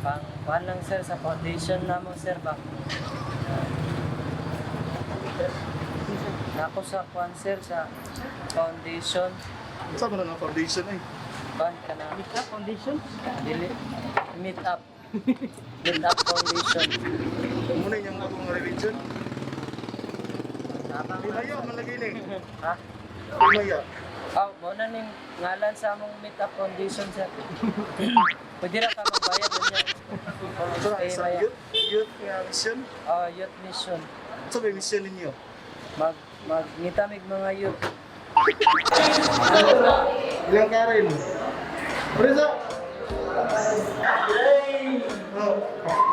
Kuhan lang sir sa foundation na mo sir ba? Nako sa kuhan sir sa foundation. Saan mo na ng foundation eh? Kuhan ka na. Meet up foundation. Dili. Meet up. Meet up foundation. Muna yung akong religion. Bisaya man lagi ni. Ha? Bisaya. Mo na ning ngalan sa among meet up foundation sir. Pwede ra ka magbayad niya. Sa youth mission. Youth mission. Sa may mission ninyo? Magnitamig mga youth. Ilang Karen? Presa! Oh,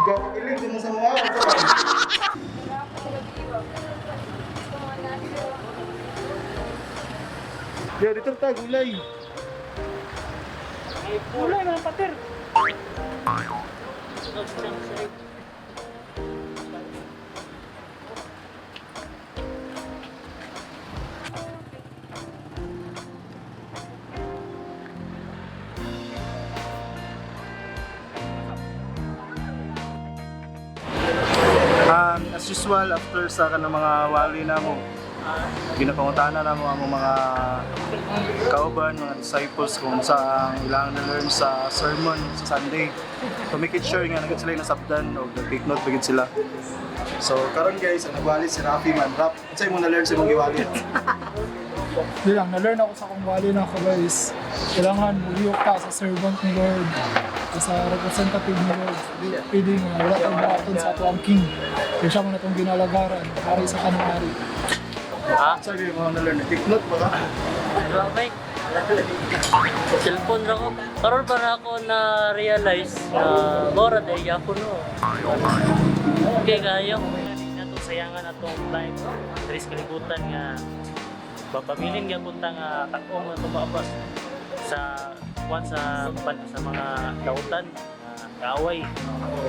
gapakilig din mo sa mga Ya, dito ta gulay. Gulay mga pater. As usual, after sa kanang mga wali na mo, ginapangutana na mo ang mga kauban, mga disciples kung saan ilang na-learn sa sermon sa Sunday. To make it sure nga nagad sila nasabdan o nag-take note bagid sila. So karon guys, ang nagwali si Rafi man. Rap, unsay mo na-learn sa imong giwali? Di lang, na-learn ako sa kung wali na ako guys. Kailangan muliyok ka sa servant ni Lord, sa representative ni Lord. Pwede nga, wala tayong buhaton sa ato ang king. Kaya siya mo na itong ginalagaran, hari sa kanang hari. Sabi mo na-learn, take note ba ka? Bye. Cellphone ra ko. Karon pa na ako na realize na mora day ako no. Okay kayo. Nato sayangan atong time. Tres kalibutan nga papabilin nga punta nga takong nga tumabas sa mga dautan kaaway.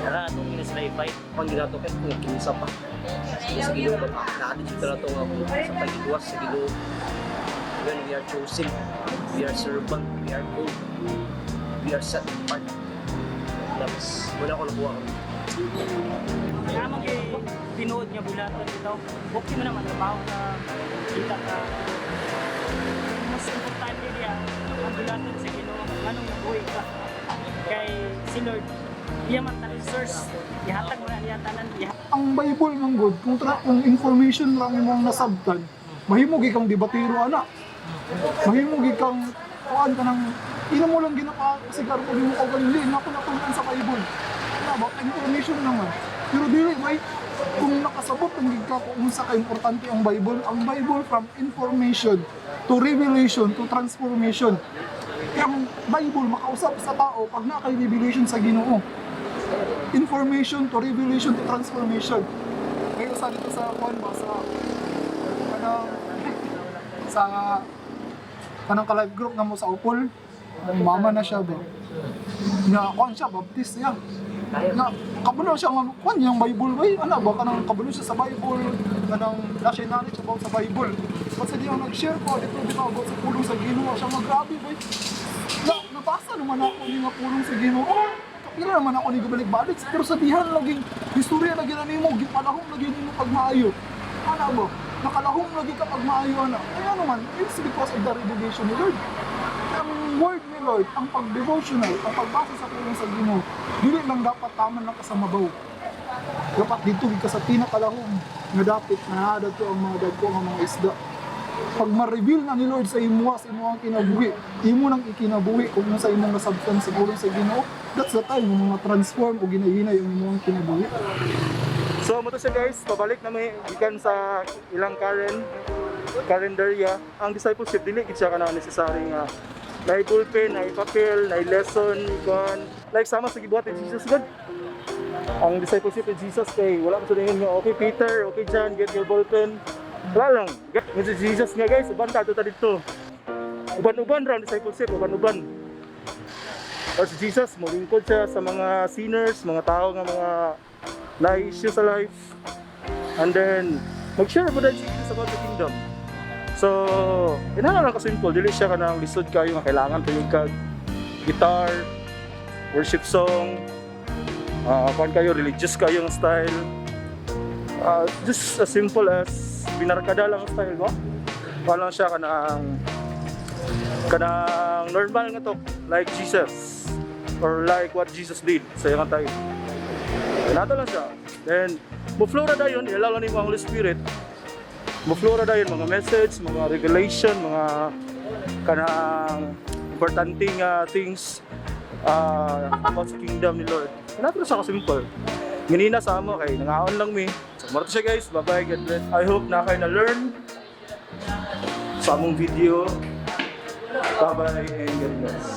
Kaya atong sila i-fight. Pag ginatokin kung kinsa pa. Sa Ginoo ba? Naadin sila ito nga sa pag-iwas sa Ginoo. When we are chosen, we are servant, we are called, we are set apart. Tapos, wala ko nakuha kami. Naman kay tinuod nga bulatan dito. Okay mo naman trabaho na kita ka. Mas importante niya ang bulatan sa Ginoo. Anong nabuhay ka? Kay si Lord, iya man tanan source. Ihatag mo na niya tanan. Ang Bible ng God, kung information lang imong nasabtan, mahimo gi kang debatero ana. Mahimo gi kang kuan ka ng ino mo lang ginapasigar ko mo ko gali na ko natunan sa Bible. Wala ba information naman. Pero dili may kung nakasabot ang gid ka kung unsa ka importante ang Bible from information to revelation to transformation. Kaya ang Bible makausap sa tao pag na kay revelation sa Ginoo. Information to revelation to transformation. Ngayon sa dito sa kuan ba sa ka-live group na mo sa Upol, mama na siya ba? Nga kuan siya, baptist niya. Nga kabulo siya nga kuan yung Bible ba? Ano ba kanang kabulo siya sa Bible, kanang nasa knowledge about sa Bible. Kasi di ang nag-share ko dito about sa pulong sa Ginoo, siya magrabe ba? Nabasa naman ako ni nga pulong sa Ginoo. Kapila naman ako ni gabalik-balik, pero sabihan laging istorya na ginanimo, gipanahon lagi nimo pag maayo. Ano ba? Nakalahong lagi kapag maayo na. Kaya naman, it's because of the revelation ni Lord. Ang word ni Lord, ang pag-devotional, ang pagbasa sa pulong sa Ginoo, dili lang dapat taman lang ka sa mabaw. Dapat dito ka sa pinakalahong nga dapat nahadag ko ang mga dagko ang mga isda. Pag ma-reveal na ni Lord sa imo ang kinabuhi, imo nang ikinabuhi kung sa imong nasabtan sa pulong sa Ginoo, that's the time mo mga transform o ginahinay ang imong kinabuhi. So mo to siya guys, pabalik na may gikan sa ilang karenderya. Ang discipleship dili gid siya kana necessary nga na ballpen, na papel, na lesson, ikon. Like sama sa gibuhat ni Jesus God. Ang discipleship ni Jesus kay wala man sa nga okay Peter, okay John, get your ballpen. Wala lang. Get si Jesus nga guys, uban ta dito. Uban-uban ra ang discipleship, uban-uban. Or si Jesus mo lingkod siya sa mga sinners, mga tao nga mga na issue sa life, and then mag-share mo dahil sa about the kingdom. So inana lang ka-simple, dili siya ka nang lisod kayo nga kailangan pa yung guitar, worship song, kung kayo, religious kayong style. Just as simple as binarkada lang ang style mo. Walang siya kanang normal nga to, like Jesus or like what Jesus did sa iyang time. Nato lang siya. Then mo-flora dayon, ilalo ni mo ang Holy Spirit. Mo-flora dayon mga message, mga revelation, mga kanang importanting things about sa kingdom ni Lord. Nato siya ka simple. Ganina sa amo kay nangaon lang mi. So maro siya guys, bye-bye, God bless. I hope na kayo na-learn sa among video. Bye-bye and God bless.